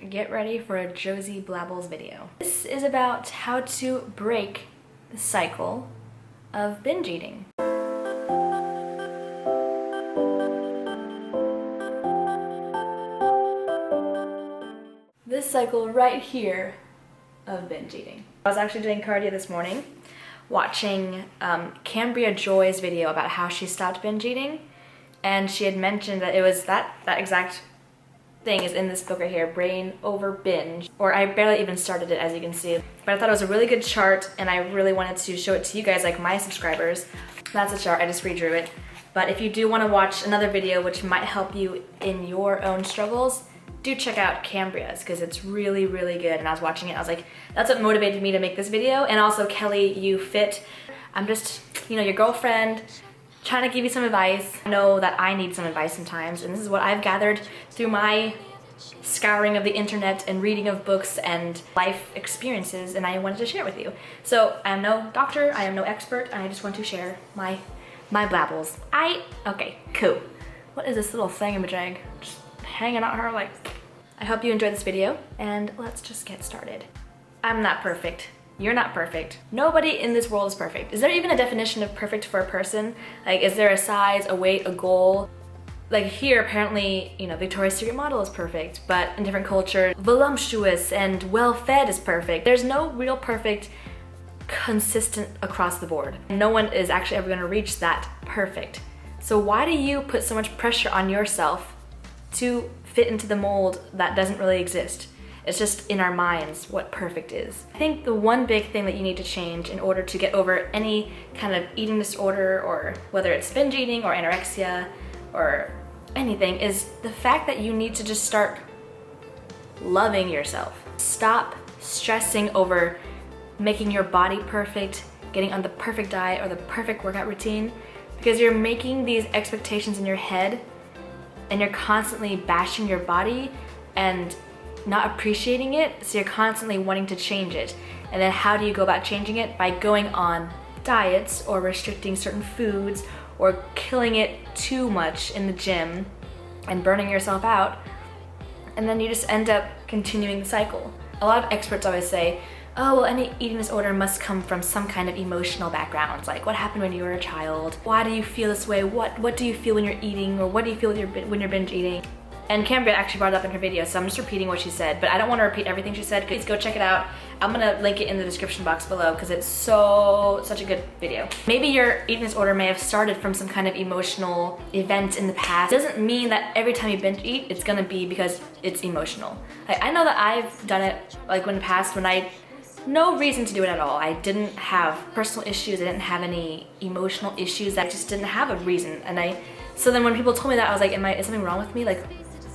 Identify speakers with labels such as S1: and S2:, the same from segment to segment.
S1: get ready for a Josie Blabbles video. This is about how to break the cycle of binge eating. This cycle right here of binge eating. I was actually doing cardio this morning, watching Cambria Joy's video about how she stopped binge eating, and she had mentioned that it was that exact thing is in this book right here, Brain Over Binge, or I barely even started it, as you can see, but I thought it was a really good chart and I really wanted to show it to you guys, like my subscribers. That's a chart, I just redrew it. But if you do want to watch another video which might help you in your own struggles, do check out Cambria's, because it's really, really good. And I was watching it, I was like, that's what motivated me to make this video. And also Kelly, You Fit. I'm just, your girlfriend, trying to give you some advice. I know that I need some advice sometimes, and this is what I've gathered through my scouring of the internet and reading of books and life experiences, and I wanted to share it with you. So I am no doctor, I am no expert, I just want to share my blabbles. Okay, cool. What is this little thingamajig just hanging out her like? I hope you enjoyed this video, and let's just get started. I'm not perfect. You're not perfect. Nobody in this world is perfect. Is there even a definition of perfect for a person? Like, is there a size, a weight, a goal? Like here, apparently, Victoria's Secret model is perfect, but in different cultures, voluptuous and well-fed is perfect. There's no real perfect, consistent across the board. No one is actually ever gonna reach that perfect. So why do you put so much pressure on yourself to fit into the mold that doesn't really exist? It's just in our minds what perfect is. I think the one big thing that you need to change in order to get over any kind of eating disorder, or whether it's binge eating or anorexia or anything, is the fact that you need to just start loving yourself. Stop stressing over making your body perfect, getting on the perfect diet or the perfect workout routine, because you're making these expectations in your head and you're constantly bashing your body and not appreciating it, so you're constantly wanting to change it. And then how do you go about changing it? By going on diets or restricting certain foods or killing it too much in the gym and burning yourself out, and then you just end up continuing the cycle. A lot of experts always say, oh, well, any eating disorder must come from some kind of emotional background. Like, what happened when you were a child? Why do you feel this way? What do you feel when you're eating? Or what do you feel when you're binge eating? And Cambria actually brought it up in her video, so I'm just repeating what she said, but I don't want to repeat everything she said. Please go check it out. I'm gonna link it in the description box below, because it's such a good video. Maybe your eating disorder may have started from some kind of emotional event in the past. It doesn't mean that every time you binge eat, it's gonna be because it's emotional. Like, I know that I've done it like in the past when no reason to do it at all. I didn't have personal issues, I didn't have any emotional issues, I just didn't have a reason. So then when people told me that, I was like, is something wrong with me? Like,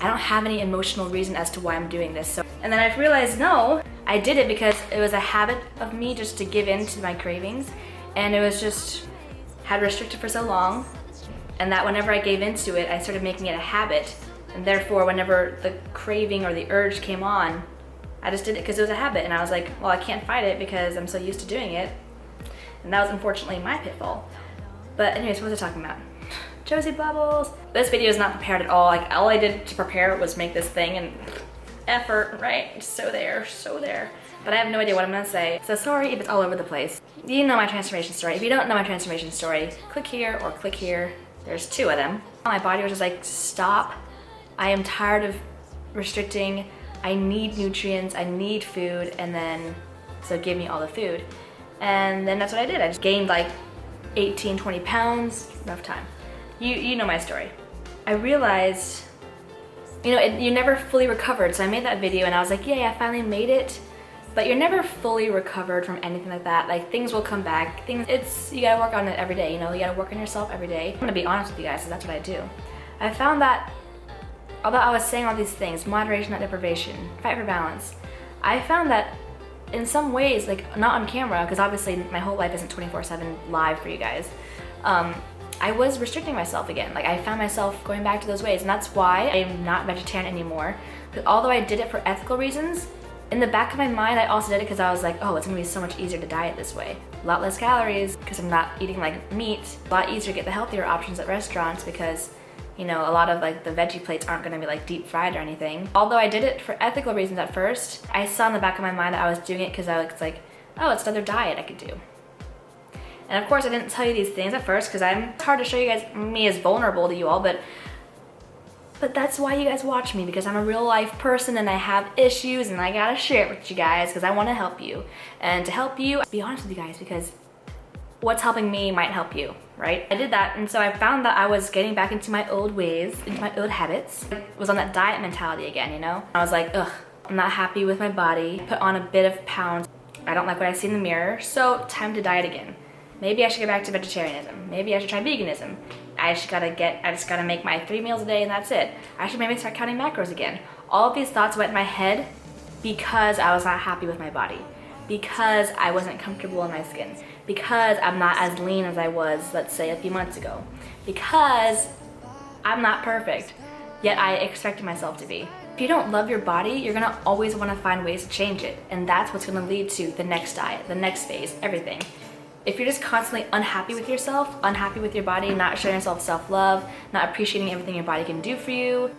S1: I don't have any emotional reason as to why I'm doing this. And then I realized, no, I did it because it was a habit of me just to give in to my cravings, and it was just, had restricted for so long, and that whenever I gave into it, I started making it a habit, and therefore whenever the craving or the urge came on, I just did it because it was a habit, and I was like, well, I can't fight it because I'm so used to doing it. And that was unfortunately my pitfall. But anyways, what was I talking about? Josie Blabbles. This video is not prepared at all. Like, all I did to prepare was make this thing, and effort, right? So there. But I have no idea what I'm gonna say. So sorry if it's all over the place. You know my transformation story. If you don't know my transformation story, click here or click here. There's two of them. My body was just like, stop. I am tired of restricting. I need nutrients, I need food, and then, so give me all the food. And then that's what I did. I just gained like 18, 20 pounds, rough time. You know my story. I realized, you never fully recovered, so I made that video and I was like, yeah, I finally made it, but you're never fully recovered from anything like that. Like, things will come back. You gotta work on it every day, you gotta work on yourself every day. I'm gonna be honest with you guys, because that's what I do. I found that, although I was saying all these things, moderation, not deprivation, fight for balance, I found that in some ways, like, not on camera, because obviously my whole life isn't 24/7 live for you guys, I was restricting myself again. Like, I found myself going back to those ways, and that's why I am not vegetarian anymore. But although I did it for ethical reasons, in the back of my mind, I also did it because I was like, oh, it's gonna be so much easier to diet this way. A lot less calories, because I'm not eating like meat. A lot easier to get the healthier options at restaurants because You know, a lot of like the veggie plates aren't gonna be like deep fried or anything. Although I did it for ethical reasons at first, I saw in the back of my mind that I was doing it because I was like, oh, it's another diet I could do. And of course I didn't tell you these things at first because it's hard to show you guys me as vulnerable to you all, but that's why you guys watch me, because I'm a real life person and I have issues and I gotta share it with you guys because I wanna help you. And to help you, be honest with you guys, because what's helping me might help you, right? I did that, and so I found that I was getting back into my old ways, into my old habits. I was on that diet mentality again, you know? I was like, ugh, I'm not happy with my body, put on a bit of pounds. I don't like what I see in the mirror, so time to diet again. Maybe I should get back to vegetarianism. Maybe I should try veganism. I just gotta make my 3 meals a day and that's it. I should maybe start counting macros again. All of these thoughts went in my head because I was not happy with my body, because I wasn't comfortable in my skin, because I'm not as lean as I was, let's say, a few months ago, because I'm not perfect, yet I expected myself to be. If you don't love your body, you're gonna always wanna find ways to change it, and that's what's gonna lead to the next diet, the next phase, everything. If you're just constantly unhappy with yourself, unhappy with your body, not showing yourself self-love, not appreciating everything your body can do for you,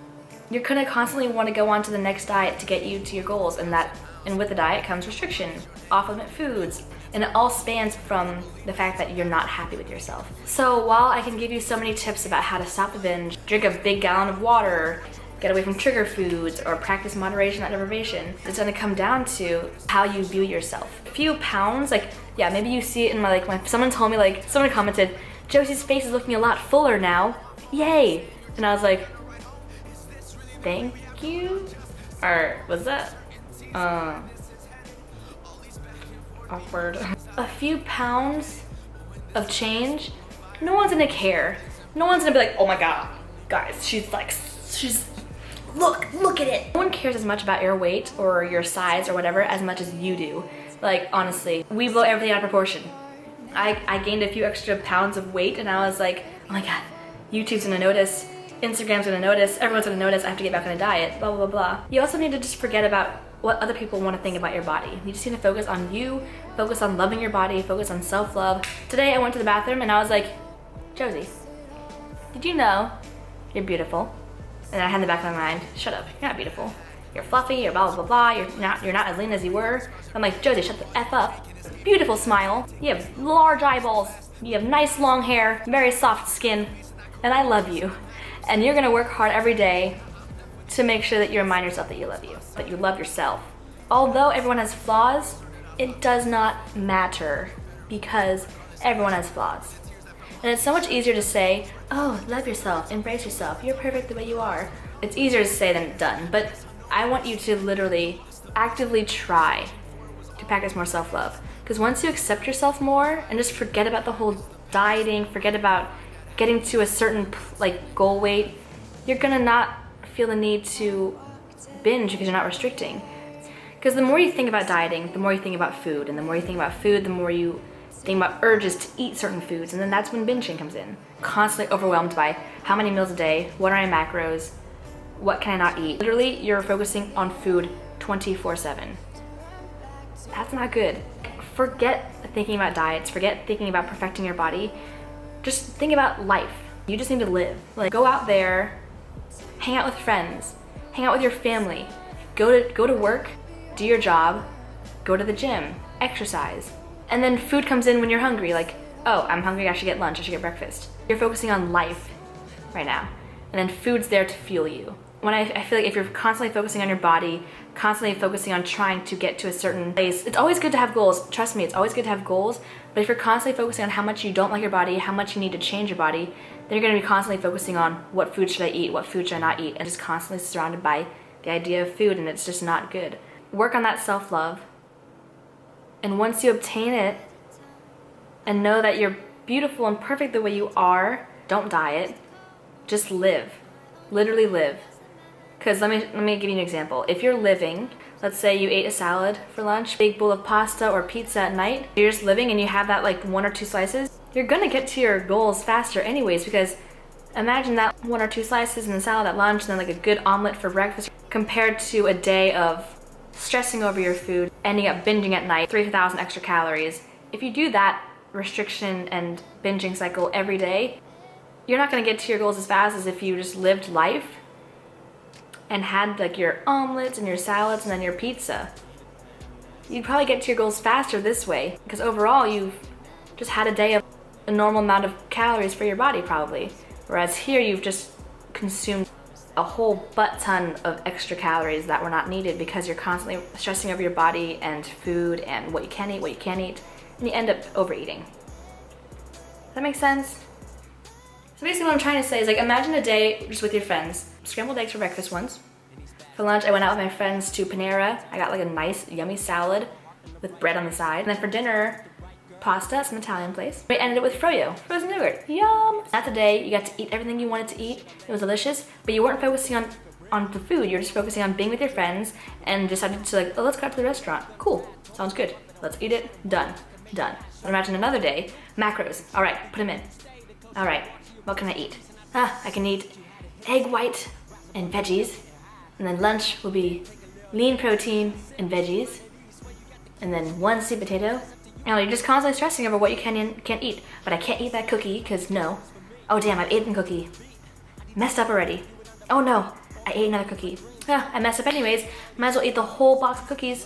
S1: you're gonna constantly wanna go on to the next diet to get you to your goals, and with the diet comes restriction, off-limit foods, and it all spans from the fact that you're not happy with yourself. So while I can give you so many tips about how to stop the binge, drink a big gallon of water, get away from trigger foods, or practice moderation, not deprivation, it's gonna come down to how you view yourself. A few pounds, like, yeah, maybe you see it in someone told me, like, someone commented, Josie's face is looking a lot fuller now, yay! And I was like, thank you? Or was that, awkward. A few pounds of change, no one's gonna care. No one's gonna be like, oh my god, guys, look at it. No one cares as much about your weight or your size or whatever as much as you do. Like, honestly, we blow everything out of proportion. I gained a few extra pounds of weight and I was like, oh my god, YouTube's gonna notice, Instagram's gonna notice, everyone's gonna notice, I have to get back on a diet, blah, blah, blah, blah. You also need to just forget about what other people want to think about your body. You just need to focus on you, focus on loving your body, focus on self-love. Today I went to the bathroom and I was like, Josie, did you know you're beautiful? And I had in the back of my mind, shut up, you're not beautiful. You're fluffy, you're blah, blah, blah, you're not as lean as you were. I'm like, Josie, shut the F up. Beautiful smile, you have large eyeballs, you have nice long hair, very soft skin, and I love you. And you're gonna work hard every day to make sure that you remind yourself that you love you, that you love yourself. Although everyone has flaws, it does not matter because everyone has flaws. And it's so much easier to say, oh, love yourself, embrace yourself, you're perfect the way you are. It's easier to say than done, but I want you to literally actively try to practice more self-love. Because once you accept yourself more and just forget about the whole dieting, forget about getting to a certain goal weight, you're gonna not feel the need to binge because you're not restricting. Because the more you think about dieting, the more you think about food, and the more you think about food, the more you think about urges to eat certain foods, and then that's when binging comes in. Constantly overwhelmed by how many meals a day, what are my macros, what can I not eat. Literally, you're focusing on food 24/7. That's not good. Forget thinking about diets, forget thinking about perfecting your body. Just think about life. You just need to live. Like, go out there, hang out with friends, hang out with your family, go to work, do your job, go to the gym, exercise. And then food comes in when you're hungry, like, oh, I'm hungry, I should get lunch, I should get breakfast. You're focusing on life right now. And then food's there to fuel you. When I feel like if you're constantly focusing on your body, constantly focusing on trying to get to a certain place, it's always good to have goals. Trust me, it's always good to have goals. But if you're constantly focusing on how much you don't like your body, how much you need to change your body, then you're gonna be constantly focusing on what food should I eat, what food should I not eat, and just constantly surrounded by the idea of food, and it's just not good. Work on that self-love. And once you obtain it and know that you're beautiful and perfect the way you are, don't diet, just live. Literally live. Because let me give you an example. If you're living, let's say you ate a salad for lunch, big bowl of pasta or pizza at night, you're just living and you have that like 1 or 2 slices, you're gonna get to your goals faster anyways, because imagine that 1 or 2 slices in the salad at lunch and then like a good omelet for breakfast compared to a day of stressing over your food, ending up binging at night, 3,000 extra calories. If you do that restriction and binging cycle every day, you're not gonna get to your goals as fast as if you just lived life and had like your omelets and your salads and then your pizza. You'd probably get to your goals faster this way because overall you've just had a day of a normal amount of calories for your body probably. Whereas here you've just consumed a whole butt ton of extra calories that were not needed because you're constantly stressing over your body and food and what you can eat, what you can't eat, and you end up overeating. Does that make sense? So basically what I'm trying to say is like imagine a day just with your friends. Scrambled eggs for breakfast once. For lunch I went out with my friends to Panera. I got like a nice yummy salad with bread on the side. And then for dinner, pasta, some Italian place. We ended it with froyo, frozen yogurt. Yum! That's a day you got to eat everything you wanted to eat. It was delicious, but you weren't focusing on the food. You were just focusing on being with your friends and decided to like, oh, let's go out to the restaurant. Cool, sounds good. Let's eat it, done. But imagine another day, macros. All right, put them in. All right, what can I eat? I can eat egg white and veggies. And then lunch will be lean protein and veggies. And then one sweet potato. You know, you're just constantly stressing over what you can and can't eat. But I can't eat that cookie, because no. Oh damn, I've eaten cookie. Messed up already. Oh no, I ate another cookie. I messed up anyways. Might as well eat the whole box of cookies.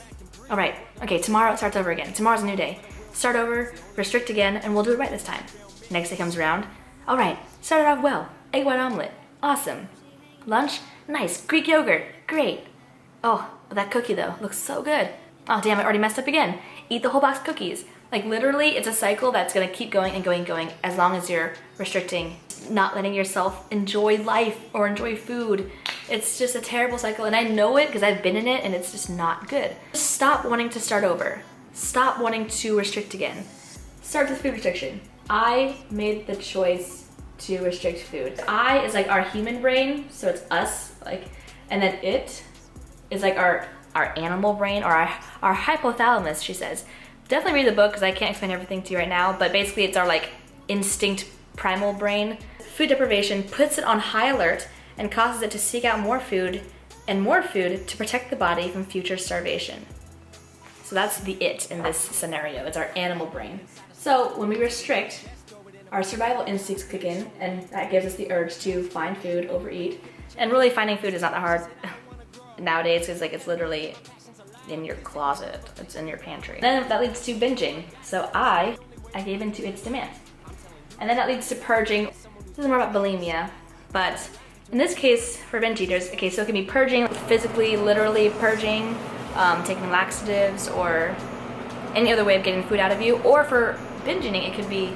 S1: All right, okay, tomorrow it starts over again. Tomorrow's a new day. Start over, restrict again, and we'll do it right this time. Next day comes around. All right, started off well. Egg white omelet, awesome. Lunch, nice, Greek yogurt, great. Oh, but that cookie though, looks so good. Oh damn, I already messed up again. Eat the whole box of cookies. Like literally, it's a cycle that's gonna keep going and going and going as long as you're restricting, not letting yourself enjoy life or enjoy food. It's just a terrible cycle and I know it because I've been in it and it's just not good. Just stop wanting to start over. Stop wanting to restrict again. Start with food restriction. I made the choice to restrict food. I is like our human brain, so it's us, like, and then it is like our animal brain or our hypothalamus, she says. Definitely read the book because I can't explain everything to you right now, but basically it's our like instinct primal brain. Food deprivation puts it on high alert and causes it to seek out more food and more food to protect the body from future starvation. So that's the it in this scenario, it's our animal brain. So when we restrict, our survival instincts kick in and that gives us the urge to find food, overeat. And really finding food is not that hard nowadays because like it's literally in your closet, it's in your pantry. Then that leads to binging. So I gave in to its demands. And then that leads to purging. This is more about bulimia, but in this case for binge eaters, okay, so it can be purging, physically, literally purging, taking laxatives or any other way of getting food out of you, or for binge eating, it could be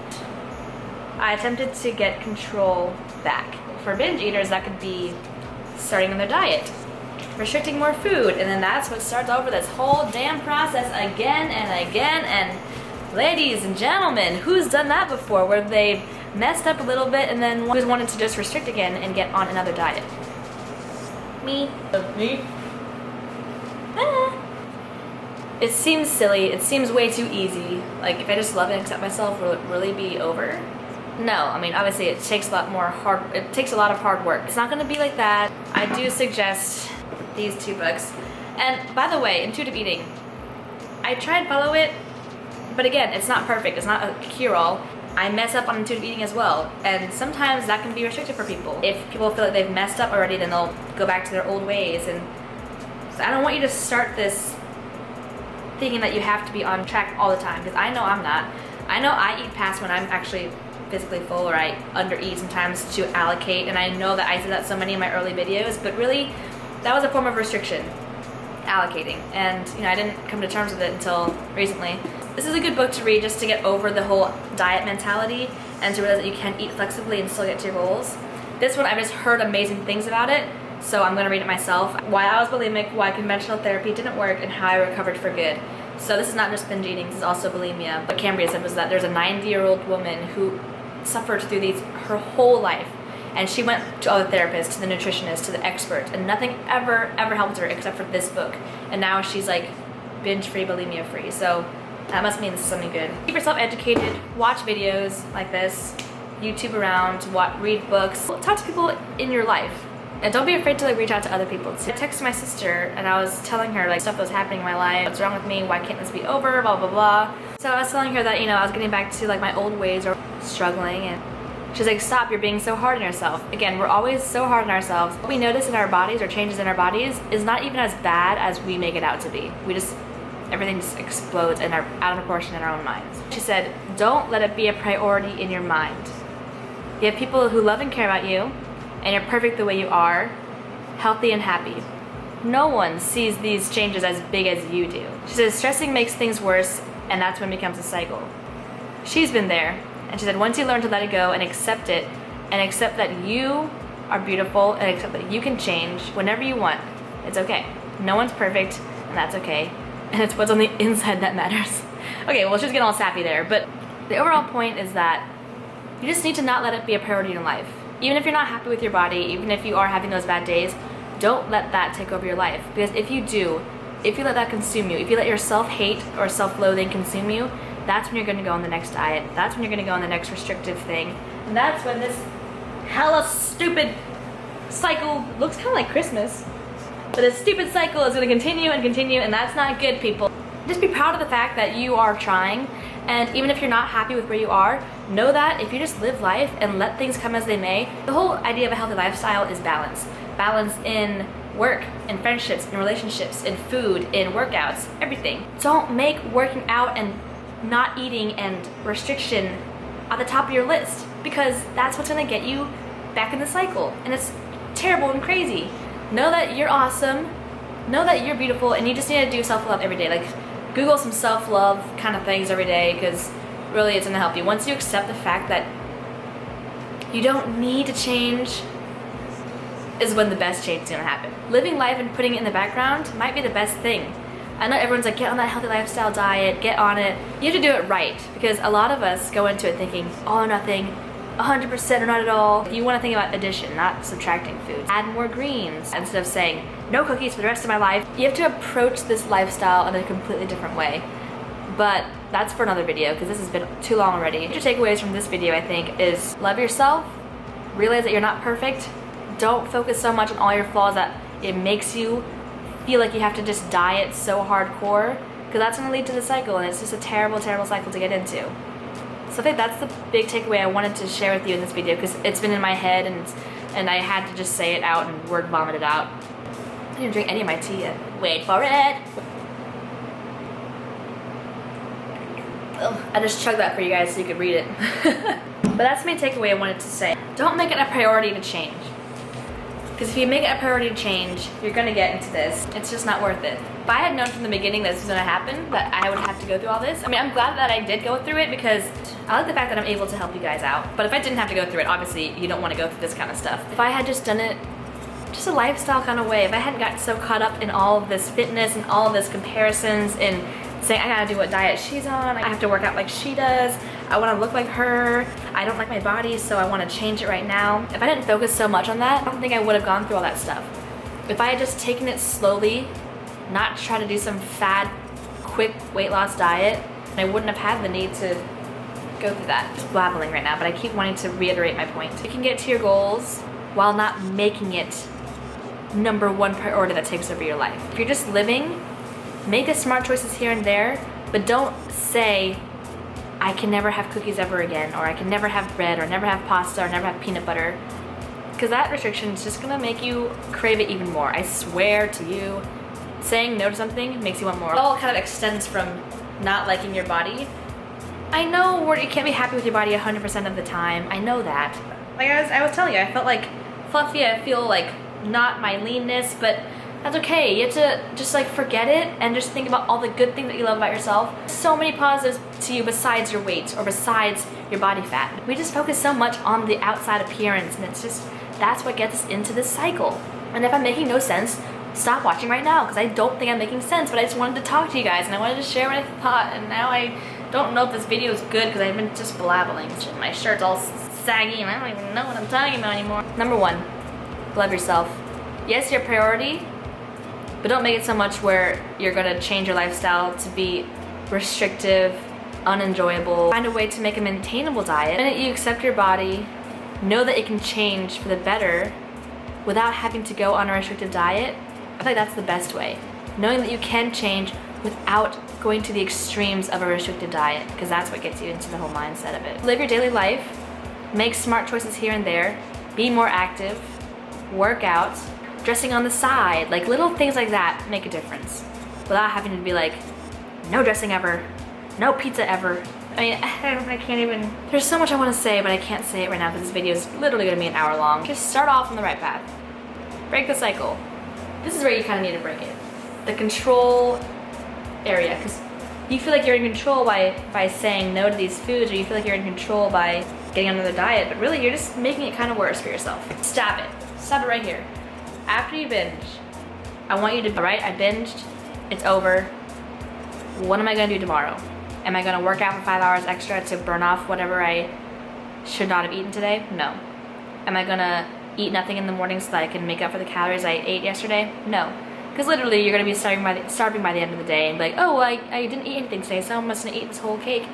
S1: I attempted to get control back. For binge eaters, that could be starting on their diet, restricting more food, and then that's what starts over this whole damn process again and again. And ladies and gentlemen, who's done that before where they messed up a little bit and then who's wanted to just restrict again and get on another diet? Me. Me? It seems silly, it seems way too easy. Like if I just love and accept myself, will it really be over? No, I mean obviously it takes a lot of hard work. It's not gonna be like that. I do suggest these two books. And by the way, intuitive eating, I tried to follow it, but again, it's not perfect, it's not a cure-all. I mess up on intuitive eating as well, and sometimes that can be restrictive for people. If people feel like they've messed up already, then they'll go back to their old ways. And so I don't want you to start this thinking that you have to be on track all the time, because I know I'm not. I know I eat past when I'm actually physically full, or I undereat sometimes to allocate, and I know that I said that so many in my early videos, but really that was a form of restriction, allocating, and you know, I didn't come to terms with it until recently. This is a good book to read just to get over the whole diet mentality and to realize that you can eat flexibly and still get to your goals. This one, I've just heard amazing things about it, so I'm gonna read it myself. Why I was bulimic, why conventional therapy didn't work, and how I recovered for good. So this is not just binge eating, this is also bulimia. What Cambria said was that there's a 90-year-old woman who suffered through these her whole life, and she went to all the therapists, to the nutritionist, to the expert, and nothing ever helped her except for this book. And now she's like binge-free, bulimia-free. So that must mean this is something good. Keep yourself educated, watch videos like this, YouTube around, read books, talk to people in your life. And don't be afraid to like reach out to other people too. I texted my sister and I was telling her like stuff that was happening in my life. What's wrong with me? Why can't this be over? Blah, blah, blah. So I was telling her that, you know, I was getting back to like my old ways or struggling, and She's like, stop, you're being so hard on yourself. Again, we're always so hard on ourselves. What we notice in our bodies or changes in our bodies is not even as bad as we make it out to be. Everything just explodes and are out of proportion in our own minds. She said, don't let it be a priority in your mind. You have people who love and care about you, and you're perfect the way you are, healthy and happy. No one sees these changes as big as you do. She says, stressing makes things worse, and that's when it becomes a cycle. She's been there, and she said, once you learn to let it go and accept it, and accept that you are beautiful, and accept that you can change whenever you want, it's okay. No one's perfect, and that's okay. And it's what's on the inside that matters. Okay, well, she's getting all sappy there, but the overall point is that you just need to not let it be a priority in your life. Even if you're not happy with your body, even if you are having those bad days, don't let that take over your life. Because if you do, if you let that consume you, if you let your self-hate or self-loathing consume you, that's when you're gonna go on the next diet. That's when you're gonna go on the next restrictive thing. And that's when this hella stupid cycle looks kind of like Christmas. But this stupid cycle is gonna continue and continue, and that's not good, people. Just be proud of the fact that you are trying, and even if you're not happy with where you are, know that if you just live life and let things come as they may, the whole idea of a healthy lifestyle is balance. Balance in work, in friendships, in relationships, in food, in workouts, everything. Don't make working out and not eating and restriction at the top of your list, because that's what's gonna get you back in the cycle, and it's terrible and crazy. Know that you're awesome, know that you're beautiful, and you just need to do self-love every day. Like, Google some self-love kind of things every day, because really it's gonna help you. Once you accept the fact that you don't need to change is when the best change is gonna happen. Living life and putting it in the background might be the best thing. I know everyone's like, get on that healthy lifestyle diet, get on it. You have to do it right, because a lot of us go into it thinking all or nothing, 100% or not at all. You want to think about addition, not subtracting foods. Add more greens instead of saying no cookies for the rest of my life. You have to approach this lifestyle in a completely different way. But that's for another video, because this has been too long already. Your takeaways from this video, I think, is love yourself, realize that you're not perfect, don't focus so much on all your flaws that it makes you feel like you have to just diet so hardcore, because that's going to lead to the cycle, and it's just a terrible, terrible cycle to get into. So I think that's the big takeaway I wanted to share with you in this video, because it's been in my head, and I had to just say it out and word vomit it out. I didn't drink any of my tea yet. Wait for it! Ugh, I just chugged that for you guys so you could read it. But that's the main takeaway I wanted to say. Don't make it a priority to change. Because if you make it a priority to change, you're gonna get into this. It's just not worth it. If I had known from the beginning that this was gonna happen, that I would have to go through all this, I mean, I'm glad that I did go through it, because I like the fact that I'm able to help you guys out. But if I didn't have to go through it, obviously you don't wanna go through this kind of stuff. If I had just done it just a lifestyle kind of way, if I hadn't gotten so caught up in all of this fitness and all of this comparisons and saying I gotta do what diet she's on, I have to work out like she does, I wanna look like her, I don't like my body so I wanna change it right now. If I didn't focus so much on that, I don't think I would have gone through all that stuff. If I had just taken it slowly, not try to do some fad, quick weight loss diet, I wouldn't have had the need to go through that. Just blabbling right now, but I keep wanting to reiterate my point. You can get to your goals while not making it #1 priority that takes over your life. If you're just living, make the smart choices here and there, but don't say, I can never have cookies ever again, or I can never have bread, or never have pasta, or never have peanut butter. Because that restriction is just gonna make you crave it even more. I swear to you, saying no to something makes you want more. It all kind of extends from not liking your body. I know you can't be happy with your body 100% of the time. I know that. Like I was telling you, I felt like fluffy, I feel like not my leanness, but that's okay. You have to just like forget it and just think about all the good things that you love about yourself. So many positives to you besides your weight or besides your body fat. We just focus so much on the outside appearance, and it's just, that's what gets us into this cycle. And if I'm making no sense, stop watching right now, because I don't think I'm making sense, but I just wanted to talk to you guys and I wanted to share what I thought, and now I don't know if this video is good because I've been just blabbling. My shirt's all saggy and I don't even know what I'm talking about anymore. #1, love yourself. Yes, your priority, but don't make it so much where you're gonna change your lifestyle to be restrictive, unenjoyable. Find a way to make a maintainable diet. The minute you accept your body, know that it can change for the better without having to go on a restrictive diet. I feel like that's the best way. Knowing that you can change without going to the extremes of a restrictive diet, because that's what gets you into the whole mindset of it. Live your daily life, Make smart choices here and there. Be more active. Work out. Dressing on the side. Like little things like that make a difference. Without having to be like, no dressing ever. No pizza ever. I mean, I can't even. There's so much I want to say, but I can't say it right now because this video is literally going to be an hour long. Just start off on the right path. Break the cycle. This is where you kind of need to break it. The control area, because you feel like you're in control by saying no to these foods, or you feel like you're in control by getting on another diet, but really you're just making it kind of worse for yourself. Stop it. Stop it right here. After you binge, I want you to, all right, I binged, it's over. What am I gonna do tomorrow? Am I gonna work out for 5 hours extra to burn off whatever I should not have eaten today? No. Am I gonna eat nothing in the morning so that I can make up for the calories I ate yesterday? No. Because literally you're gonna be starving by the end of the day and be like, oh, well, I didn't eat anything today, so I'm just gonna eat this whole cake.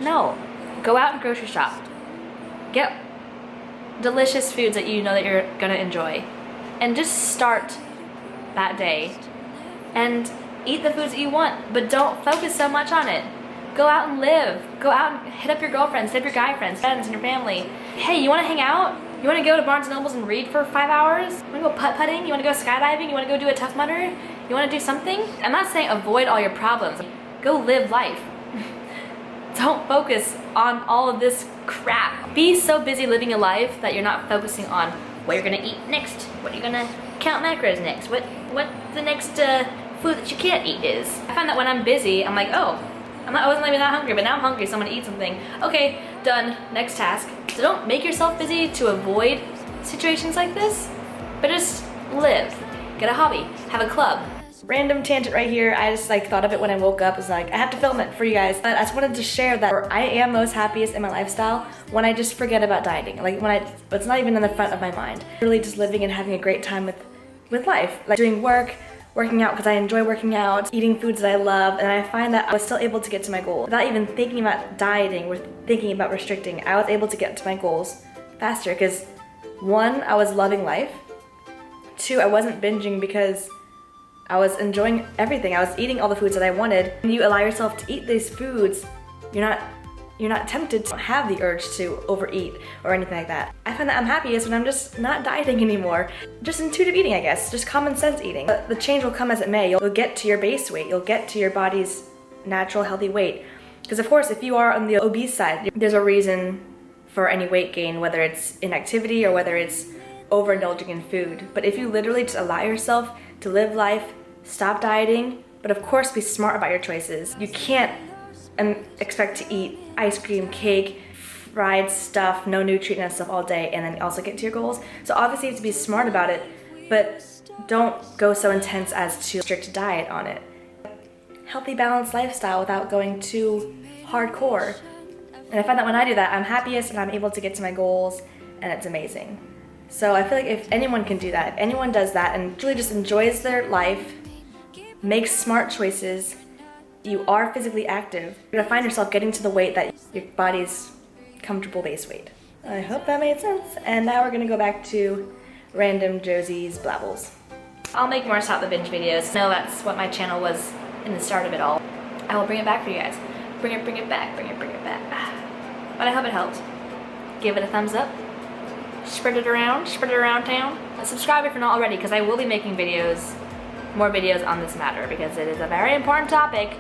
S1: No. Go out and grocery shop. Get delicious foods that you know that you're gonna enjoy. And just start that day. And eat the foods that you want, but don't focus so much on it. Go out and live. Go out and hit up your girlfriends, hit up your guy friends, and your family. Hey, you wanna hang out? You wanna go to Barnes & Nobles and read for 5 hours? You wanna go putt-putting? You wanna go skydiving? You wanna go do a Tough Mudder? You wanna do something? I'm not saying avoid all your problems. Go live life. Don't focus on all of this crap. Be so busy living a life that you're not focusing on what you're gonna eat next, what you're gonna count macros next, what the next food that you can't eat is. I find that when I'm busy, I'm like, oh, I wasn't even that hungry, but now I'm hungry, so I'm gonna eat something. Okay, done, next task. So don't make yourself busy to avoid situations like this, but just live. Get a hobby, have a club. Random tangent right here, I just like thought of it when I woke up. It's like, I have to film it for you guys. But I just wanted to share that I am most happiest in my lifestyle when I just forget about dieting. Like it's not even in the front of my mind. Really just living and having a great time with life. Like doing working out because I enjoy working out, eating foods that I love, and I find that I was still able to get to my goal. Without even thinking about dieting or thinking about restricting, I was able to get to my goals faster because 1, I was loving life. 2, I wasn't binging because I was enjoying everything. I was eating all the foods that I wanted. When you allow yourself to eat these foods, you're not tempted to have the urge to overeat or anything like that. I find that I'm happiest when I'm just not dieting anymore. Just intuitive eating, I guess. Just common sense eating. But the change will come as it may. You'll get to your base weight. You'll get to your body's natural healthy weight. Because of course, if you are on the obese side, there's a reason for any weight gain, whether it's inactivity or whether it's overindulging in food. But if you literally just allow yourself to live life, stop dieting, but of course be smart about your choices. You can't expect to eat ice cream, cake, fried stuff, no nutrient stuff all day and then also get to your goals. So obviously you have to be smart about it, but don't go so intense as to strict diet on it. Healthy, balanced lifestyle without going too hardcore. And I find that when I do that, I'm happiest and I'm able to get to my goals and it's amazing. So I feel like if anyone can do that, if anyone does that and really just enjoys their life, makes smart choices, you are physically active, you're gonna find yourself getting to the weight that your body's comfortable base weight. I hope that made sense. And now we're gonna go back to random Josie's blabbles. I'll make more Stop the Binge videos. I know that's what my channel was in the start of it all. I will bring it back for you guys. Bring it back, bring it back. But I hope it helped. Give it a thumbs up. Spread it around town. Subscribe if you're not already, because I will be making more videos on this matter, because it is a very important topic,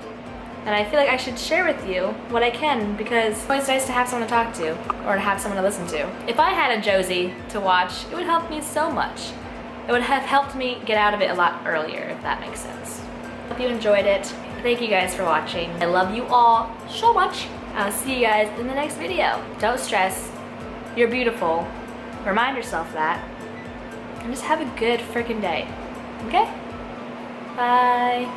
S1: and I feel like I should share with you what I can, because it's always nice to have someone to talk to, or to have someone to listen to. If I had a Josie to watch, it would help me so much. It would have helped me get out of it a lot earlier, if that makes sense. Hope you enjoyed it. Thank you guys for watching. I love you all so much. I'll see you guys in the next video. Don't stress. You're beautiful. Remind yourself that. And just have a good freaking day. Okay? Bye.